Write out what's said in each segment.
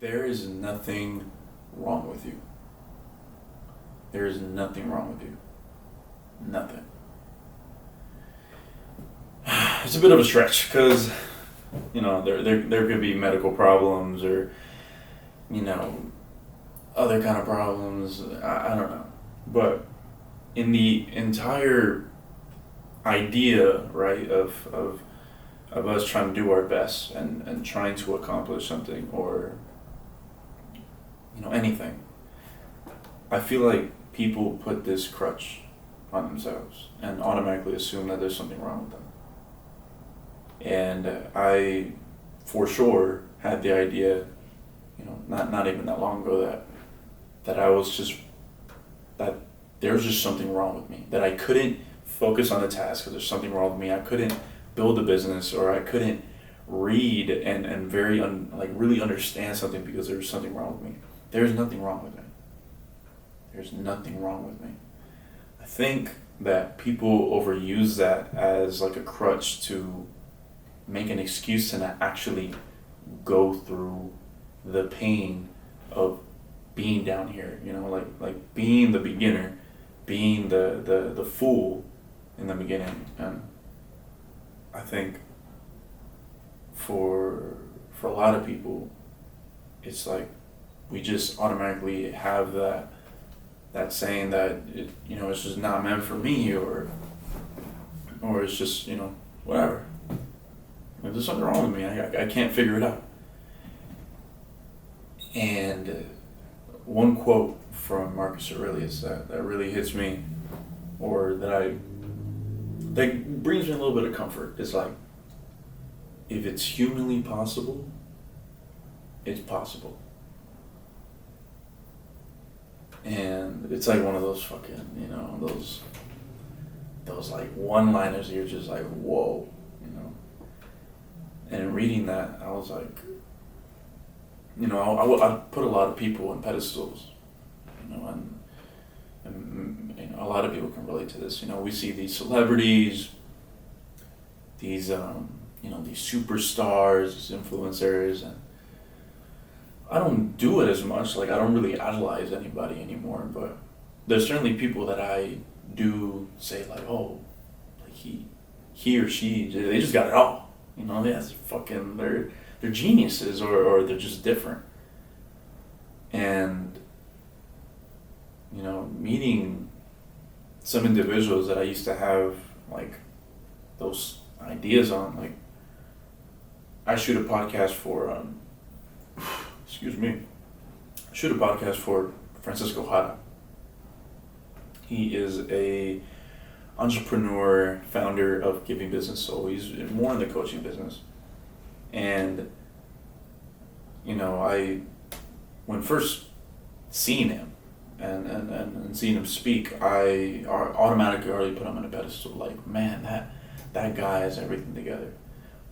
There is nothing wrong with you. There is nothing wrong with you. Nothing. It's a bit of a stretch because, there could be medical problems or, you know, other kind of problems. I don't know. But in the entire idea, right, of us trying to do our best and trying to accomplish something or, anything, I feel like people put this crutch on themselves and automatically assume that there's something wrong with them. And I, for sure, had the idea, not even that long ago that I was just, that there was just something wrong with me, that I couldn't focus on the task because there's something wrong with me. I couldn't build a business, or I couldn't read and really understand something because there was something wrong with me. There's nothing wrong with me. There's nothing wrong with me. I think that people overuse that as like a crutch to make an excuse to not actually go through the pain of being down here, like being the beginner, being the fool in the beginning. And I think for a lot of people, it's like we just automatically have that saying that it's just not meant for me, or it's just whatever. If there's something wrong with me, I can't figure it out. And one quote from Marcus Aurelius that really hits me, or that brings me a little bit of comfort, is like, if it's humanly possible, it's possible. And it's like one of those fucking, those like one-liners, you're just like, whoa, And in reading that, I was like, I put a lot of people on pedestals, and a lot of people can relate to this. We see these celebrities, these these superstars, these influencers, and I don't do it as much. Like, I don't really idolize anybody anymore, but there's certainly people that I do say like, oh, like he or she, they just got it all. That's fucking, they're geniuses, or they're just different. And meeting some individuals that I used to have like those ideas on, like, I shoot a podcast for Francisco Jara. He is a entrepreneur, founder of Giving Business Soul. He's more in the coaching business. And, when first seeing him and seeing him speak, I automatically already put him on a pedestal. Like, man, that guy has everything together.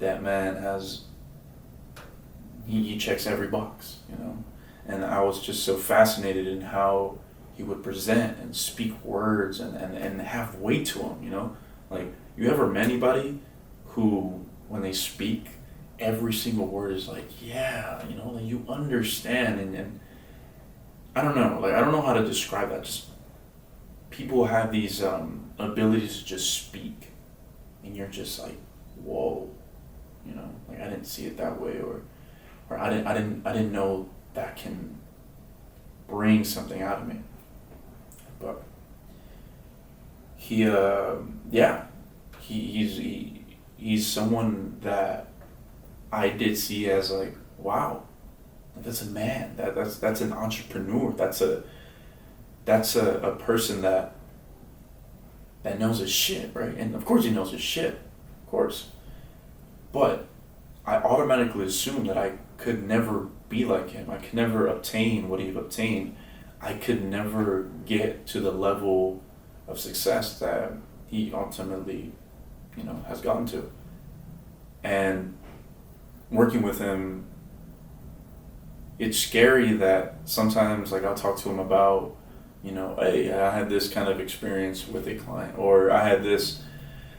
That man has, he checks every box, And I was just so fascinated in how he would present and speak words and have weight to him, Like, you ever met anybody who, when they speak, every single word is like, yeah, like you understand, and I don't know, like, I don't know how to describe that. Just people have these abilities to just speak, and you're just like, whoa, like, I didn't see it that way, or I didn't know that can bring something out of me. But he's someone that I did see as like, wow, that's a man, that's an entrepreneur, that's a person that knows his shit, right? And of course he knows his shit, of course. But I automatically assumed that I could never be like him. I could never obtain what he obtained. I could never get to the level of success that he ultimately, has gotten to. And working with him, it's scary that sometimes, like, I'll talk to him about, hey, I had this kind of experience with a client, or I had this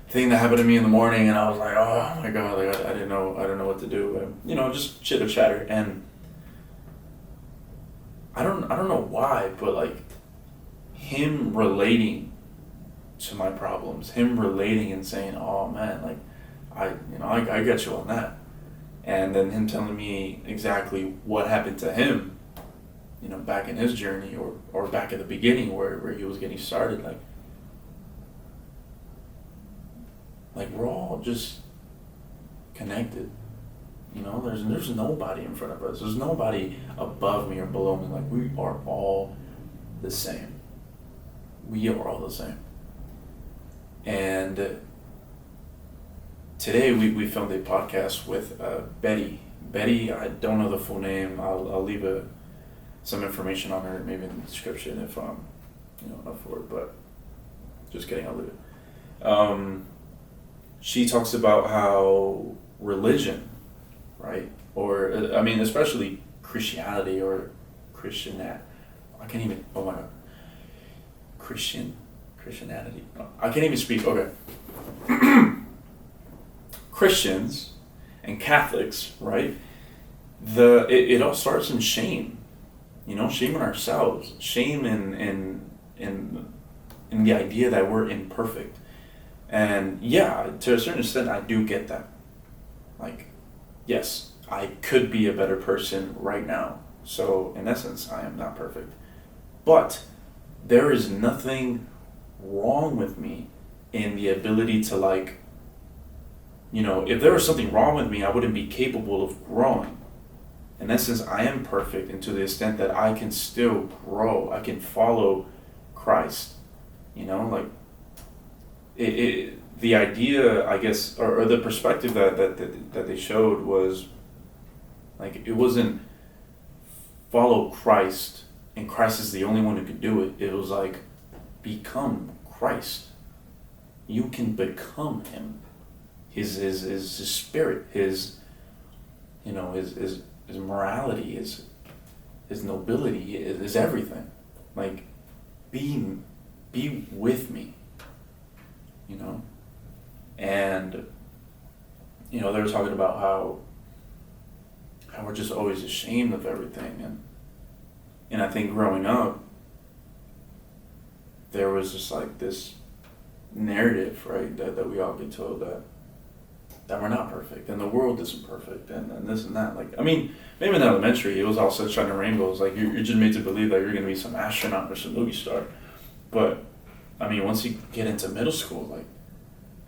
thing that happened to me in the morning, and I was like, oh my God, like, I didn't know what to do. And, just chitter chatter. And I don't know why, but like him relating to my problems, him relating and saying, "Oh man, like I get you on that," and then him telling me exactly what happened to him, back in his journey, or back at the beginning where he was getting started, like we're all just connected. There's nobody in front of us. There's nobody above me or below me. Like we are all the same. We are all the same. And today we filmed a podcast with Betty. Betty, I don't know the full name. I'll leave some information on her maybe in the description if I'm up for it. But just kidding, I'll leave it. She talks about how religion, right? Or especially Christianity or I can't even. Oh my God. Christianity. No, I can't even speak. Okay. Christians and Catholics, right? It all starts in shame. Shame in ourselves, shame in the idea that we're imperfect. And yeah, to a certain extent, I do get that. Like, yes, I could be a better person right now. So, in essence, I am not perfect. But there is nothing wrong with me in the ability to, like, if there was something wrong with me, I wouldn't be capable of growing. In essence, I am perfect, and to the extent that I can still grow, I can follow Christ. Like, the idea, I guess, or the perspective that they showed was like, it wasn't follow Christ and Christ is the only one who could do it. It was like, become Christ. You can become him. His spirit, his morality, his nobility, is everything. Like, be with me. And they were talking about how we're just always ashamed of everything, and I think growing up there was just like this narrative, right, that we all get told that we're not perfect and the world isn't perfect and this and that. Like, maybe in elementary it was all sunshine and rainbows. Like, you're just made to believe that you're going to be some astronaut or some movie star. But once you get into middle school, like,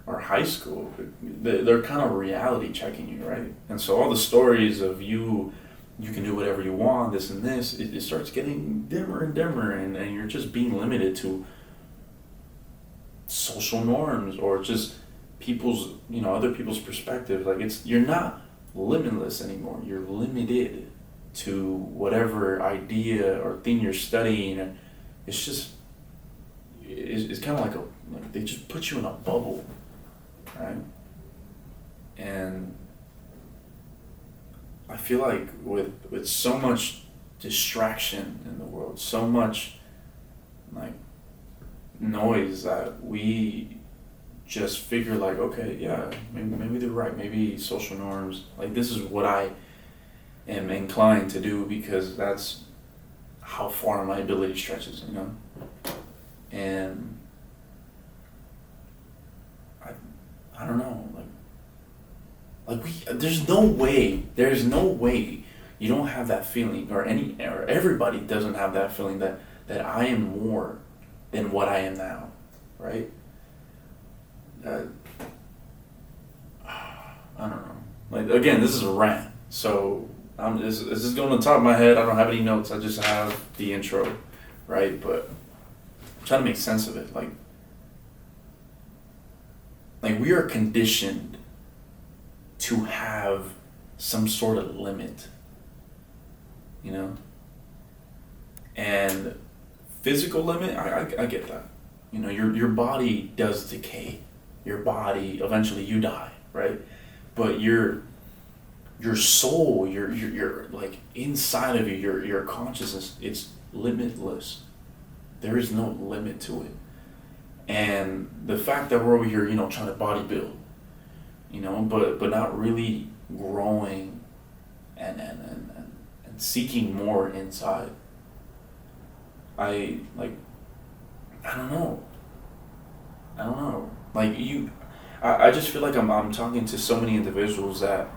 or high school, they're kind of reality checking you, right? And so all the stories of you can do whatever you want, this and this, it starts getting dimmer and dimmer, and you're just being limited to social norms or just people's, other people's perspectives. Like, you're not limitless anymore. You're limited to whatever idea or thing you're studying. It's just, it's kind of like they just put you in a bubble, right? And I feel like with so much distraction in the world, so much like noise, that we just figure like, okay, yeah, maybe they're right. Maybe social norms, like, this is what I am inclined to do because that's how far my ability stretches, And I don't know, there's no way you don't have that feeling, or everybody doesn't have that feeling that I am more than what I am now, right? I don't know. Like, again, this is a rant, so this is going on the top of my head. I don't have any notes. I just have the intro, right? But I'm trying to make sense of it. Like we are conditioned to have some sort of limit, and physical limit. I get that. Your body does decay. Your body, eventually you die, right? But your soul, your like inside of you, your consciousness, it's limitless. There is no limit to it. And the fact that we're over here, trying to bodybuild, but not really growing and seeking more inside, I like, I don't know. I don't know. Like I just feel like I'm talking to so many individuals that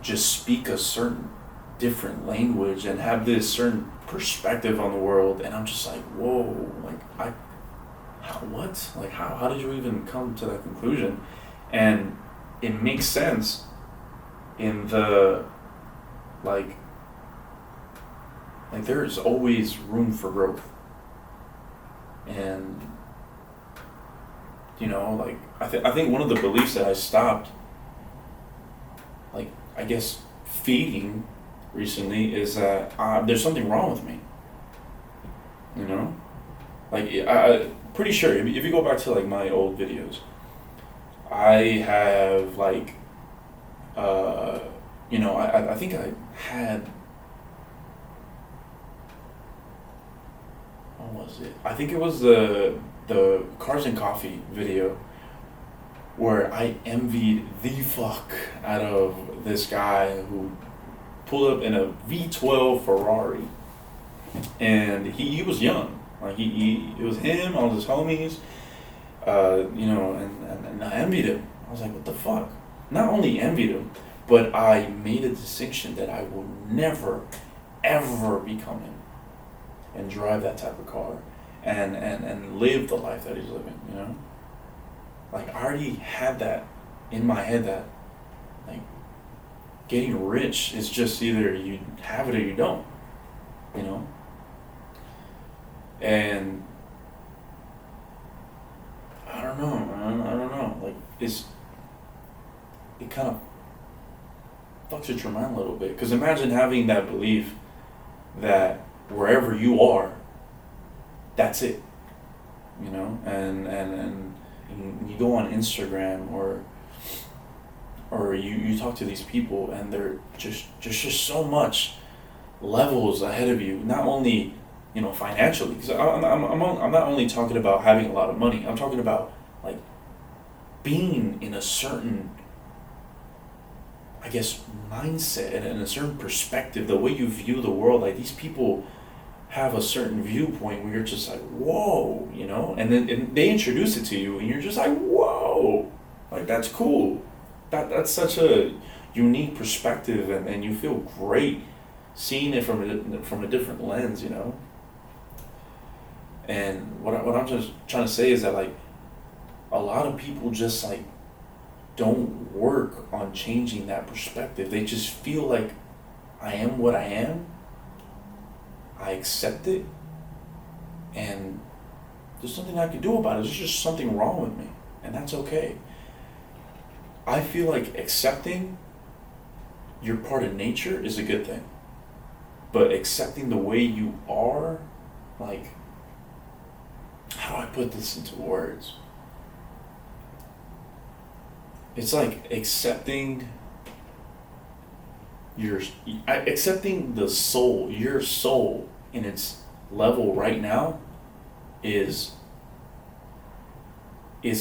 just speak a certain different language and have this certain perspective on the world, and I'm just like, whoa, like what? Like how did you even come to that conclusion? And it makes sense in the like there is always room for growth. And like I think one of the beliefs that I stopped, like, I guess, feeding recently is that there's something wrong with me. Like I pretty sure if you go back to like my old videos, I have like I think I had, what was it? I think it was the Cars and Coffee video where I envied the fuck out of this guy who pulled up in a V12 Ferrari, and he was young. Like it was him, all his homies, and I envied him. I was like, what the fuck? Not only envied him, but I made a distinction that I will never, ever become him and drive that type of car and live the life that he's living, Like, I already had that in my head that, like, getting rich is just either you have it or you don't, And I don't know, man. I don't know. Like, it kind of fucks with your mind a little bit. Because imagine having that belief that wherever you are, that's it, and you go on Instagram or you talk to these people, and they're just so much levels ahead of you. Not only financially, because I'm not only talking about having a lot of money. I'm talking about like being in a certain, I guess, mindset and a certain perspective, the way you view the world. Like, these people have a certain viewpoint where you're just like, whoa, and then they introduce it to you, and you're just like, whoa, like, that's cool. That's such a unique perspective, and you feel great seeing it from a different lens, And what I'm just trying to say is that, like, a lot of people just, like, don't work on changing that perspective. They just feel like, I am what I am, I accept it, and there's nothing I can do about it. There's just something wrong with me, and that's okay. I feel like accepting you're part of nature is a good thing, but accepting the way you are, like, how do I put this into words? It's like accepting accepting the soul, your soul in its level right now is a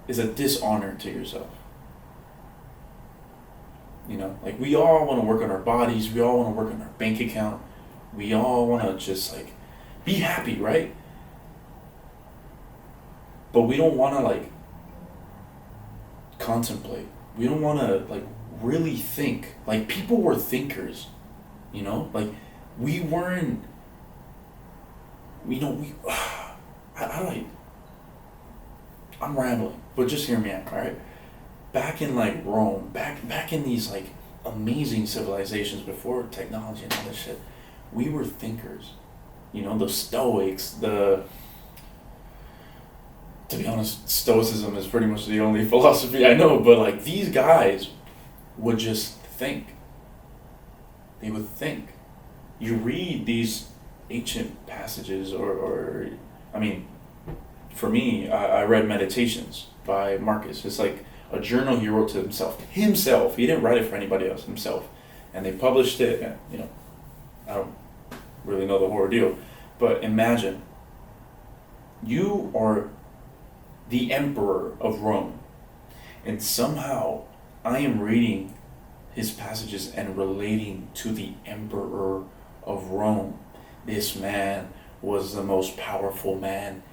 dishonor to yourself. Like, we all want to work on our bodies, we all want to work on our bank account, we all want to just, like, be happy, right? But we don't want to, like, contemplate. We don't want to, like, really think. Like, people were thinkers, like, we weren't, I'm rambling, but just hear me out, all right? Back in, like, Rome, back in these, like, amazing civilizations before technology and all this shit, we were thinkers. The Stoics, to be honest, Stoicism is pretty much the only philosophy I know, but, like, these guys would just think. They would think. You read these ancient passages, or I mean, for me, I read Meditations by Marcus. It's like a journal he wrote to himself. He didn't write it for anybody else, himself. And they published it, and, I don't really know the whole deal, but imagine, you are the emperor of Rome, and somehow I am reading his passages and relating to the emperor of Rome. this man was the most powerful man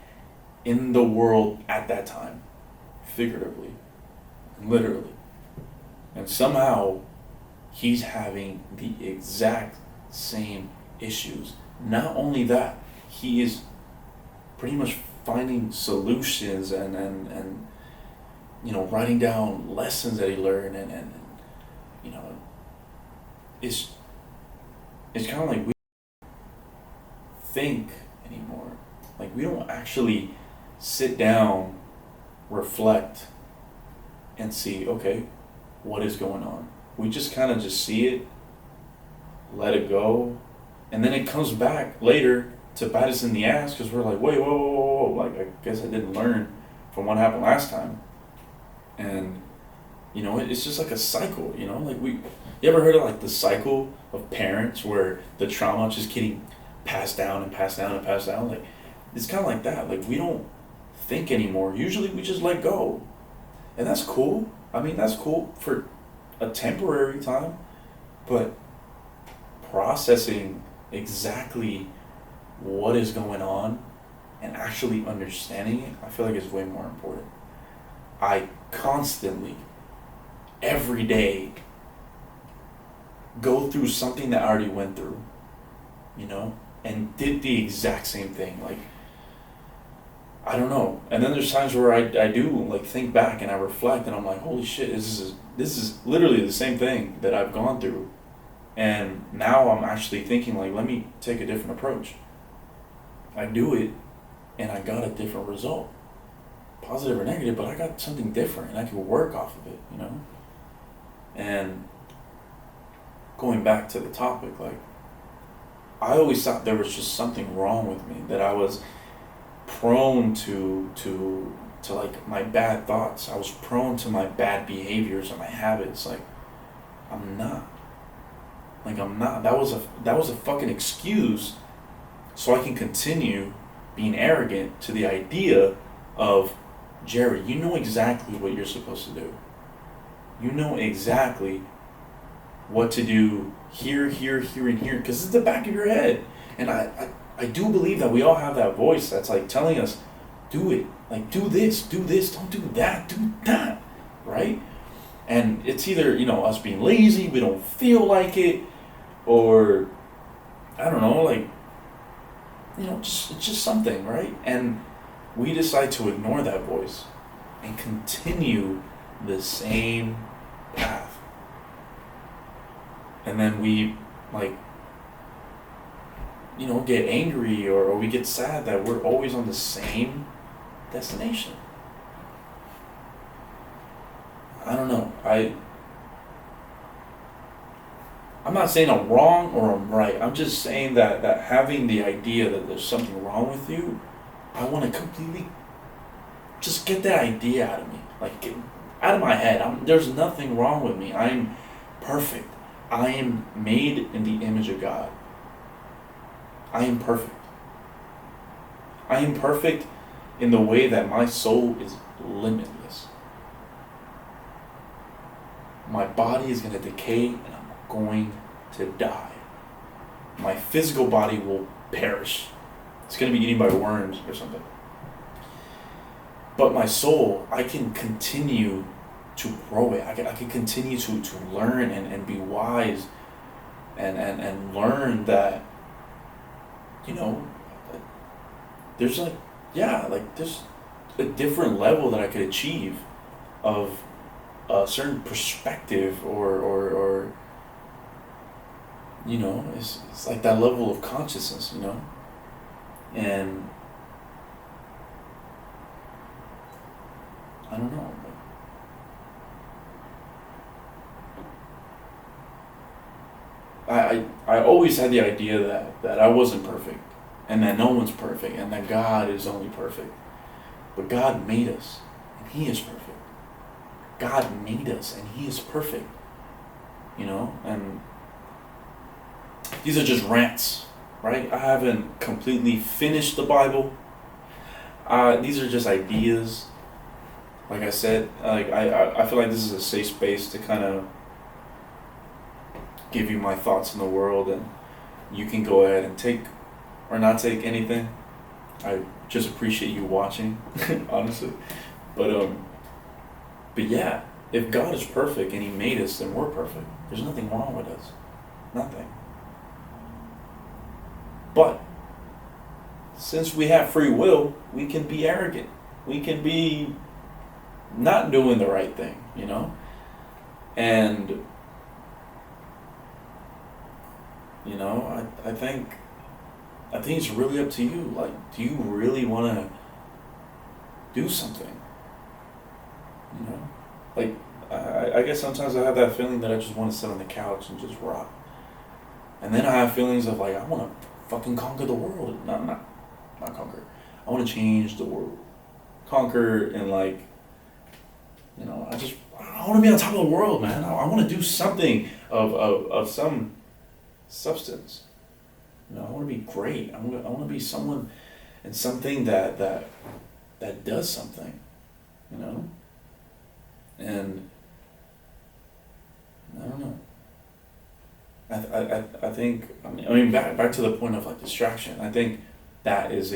in the world at that time, figuratively, literally. And somehow he's having the exact same issues. Not only that, he is pretty much finding solutions and writing down lessons that he learned and you know it's kind of like we think anymore. Like we don't actually sit down, reflect, and see, okay, what is going on. We just kind of just see it, let it go, and then it comes back later to bite us in the ass because we're like, wait, whoa, whoa, whoa, whoa, like I guess I didn't learn from what happened last time. And it's just like a cycle, like you ever heard of like the cycle of parents where the trauma just getting passed down and passed down and passed down? Like it's kind of like that. Like we don't think anymore. Usually we just let go, and that's cool. I mean, that's cool for a temporary time, but processing exactly what is going on and actually understanding it, I feel like is way more important. I constantly, every day, go through something that I already went through, and did the exact same thing. Like, I don't know. And then there's times where I do like think back and I reflect and I'm like, holy shit, this is literally the same thing that I've gone through. And now I'm actually thinking like, let me take a different approach. I do it and I got a different result. Positive or negative, but I got something different and I can work off of it, And going back to the topic, like, I always thought there was just something wrong with me, that I was prone to like my bad thoughts. I was prone to my bad behaviors and my habits. Like, I'm not. That was a fucking excuse so I can continue being arrogant to the idea of, Jerry, you know exactly what you're supposed to do. You know exactly what to do here, and here, because it's the back of your head. And I do believe that we all have that voice that's like telling us, do it. Like, do this, don't do that, right? And it's either, us being lazy, we don't feel like it, or, I don't know, like, it's just something, right? And we decide to ignore that voice and continue the same path. And then we, like, get angry or we get sad that we're always on the same destination. I don't know. I'm not saying I'm wrong or I'm right. I'm just saying that having the idea that there's something wrong with you, I want to completely just get that idea out of me. Like, get out of my head. There's nothing wrong with me. I'm perfect. I am made in the image of God. I am perfect. I am perfect in the way that my soul is limitless. My body is going to decay and I'm going to die. My physical body will perish. It's going to be eaten by worms or something. But my soul, I can continue to grow it. I can continue to learn and be wise and learn that, there's there's a different level that I could achieve of a certain perspective or it's like that level of consciousness, and I don't know. I always had the idea that I wasn't perfect and that no one's perfect and that God is only perfect. But God made us and He is perfect. God made us and He is perfect. And these are just rants, right? I haven't completely finished the Bible. These are just ideas. Like I said, I feel like this is a safe space to kind of give you my thoughts in the world, and you can go ahead and take or not take anything. I just appreciate you watching, honestly. But yeah, if God is perfect and He made us, then we're perfect. There's nothing wrong with us. Nothing. But since we have free will, we can be arrogant. We can be not doing the right thing, you know? And, you know, I think it's really up to you. Like, do you really want to do something? You know? Like, I guess sometimes I have that feeling that I just want to sit on the couch and just rock. And then I have feelings of like, I want to fucking conquer the world. Not conquer. I want to change the world. Conquer and like, you know, I want to be on top of the world, man. I want to do something of some substance. You know, I want to be great. I want to be someone and something that does something. You know? And I don't know. I think I mean back to the point of like distraction. I think that is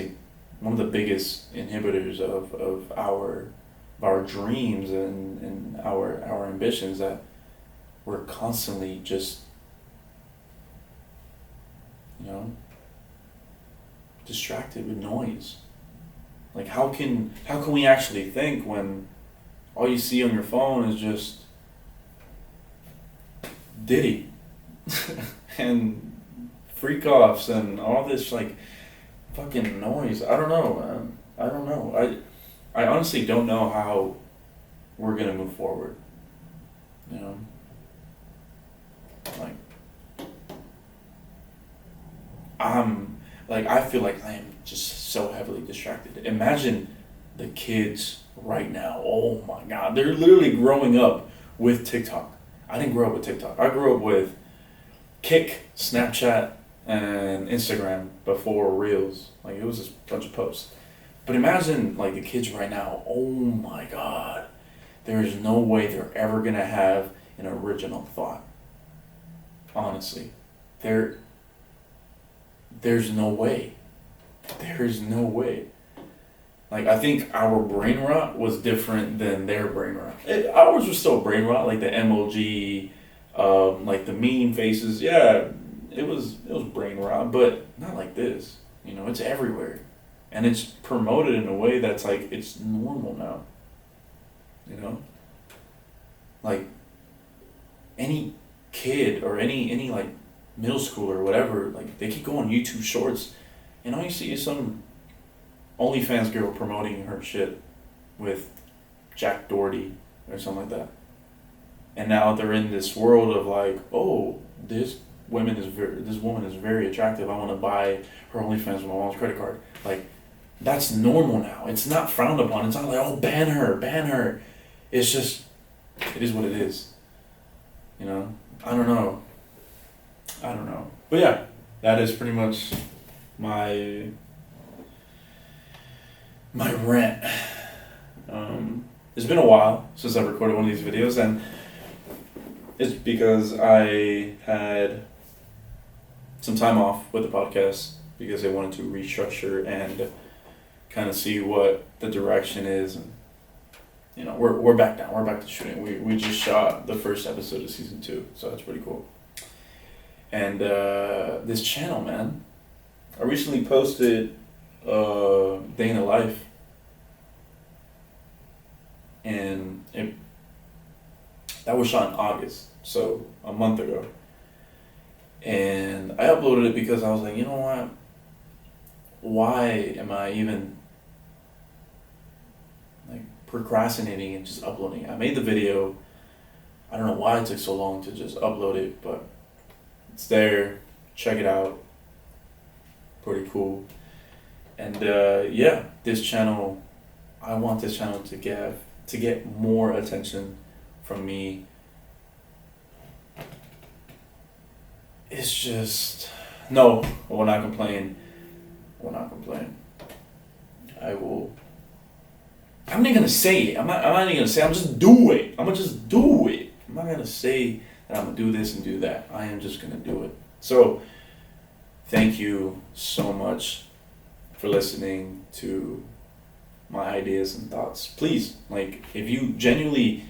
one of the biggest inhibitors of our dreams and our ambitions, that we're constantly just, you know, distracted with noise. Like how can we actually think when all you see on your phone is just Diddy and freak offs and all this like fucking noise? I don't know, man. I don't know. I honestly don't know how we're gonna move forward. You know? I feel like I am just so heavily distracted. Imagine the kids right now. Oh my God. They're literally growing up with TikTok. I didn't grow up with TikTok. I grew up with Kik, Snapchat, and Instagram before Reels. Like, it was just a bunch of posts. But imagine, like, the kids right now. Oh my God. There is no way they're ever going to have an original thought. Honestly. There's no way. There's no way. Like, I think our brain rot was different than their brain rot. Ours was still brain rot, like the MLG, like the meme faces. Yeah, it was brain rot, but not like this. You know, it's everywhere. And it's promoted in a way that's like, it's normal now. You know? Like, any kid or any like middle schooler or whatever, like, they keep going on YouTube Shorts, and all you see is some OnlyFans girl promoting her shit with Jack Doherty or something like that. And now they're in this world of like, oh, this woman is very attractive. I want to buy her OnlyFans with my mom's credit card. Like, that's normal now. It's not frowned upon. It's not like, oh, ban her. It's just, it is what it is. You know? I don't know. But yeah, that is pretty much my rant. It's been a while since I recorded one of these videos, and it's because I had some time off with the podcast because I wanted to restructure and kind of see what the direction is. And you know, we're back now. We're back to shooting. We just shot the first episode of season 2, so that's pretty cool. And this channel, man, I recently posted Day in the Life, and that was shot in August, so a month ago. And I uploaded it because I was like, you know what? Why am I even like procrastinating and just uploading? I made the video. I don't know why it took so long to just upload it, but it's there. Check it out. Pretty cool. And yeah, this channel, I want this channel to get more attention from me. It's just, no, I will not complain. I'm not even gonna say it. I'm not even gonna say it. I'm just do it. I'm gonna just do it. I'm not gonna say that I'm gonna do this and do that. I am just gonna do it. So thank you so much for listening to my ideas and thoughts. Please, like, if you genuinely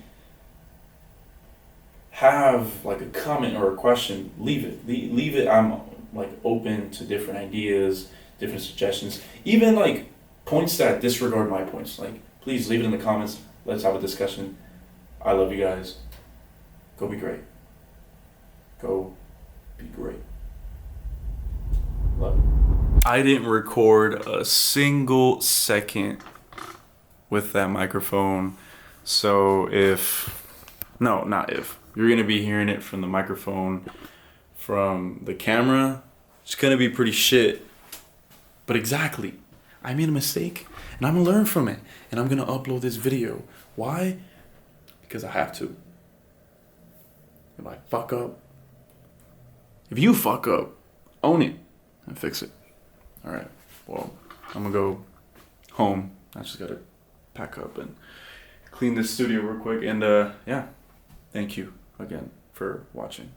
have like a comment or a question, leave it. Leave it. I'm like open to different ideas, different suggestions, even like points that disregard my points. Like, please leave it in the comments. Let's have a discussion. I love you guys. Go be great. Go be great. Love you. I didn't record a single second with that microphone. So not if, you're going to be hearing it from the microphone, from the camera, it's going to be pretty shit. But exactly, I made a mistake and I'm going to learn from it. And I'm going to upload this video. Why? Because I have to. If I fuck up, if you fuck up, own it and fix it. All right, well, I'm going to go home. I just got to pack up and clean this studio real quick. And yeah, thank you again for watching.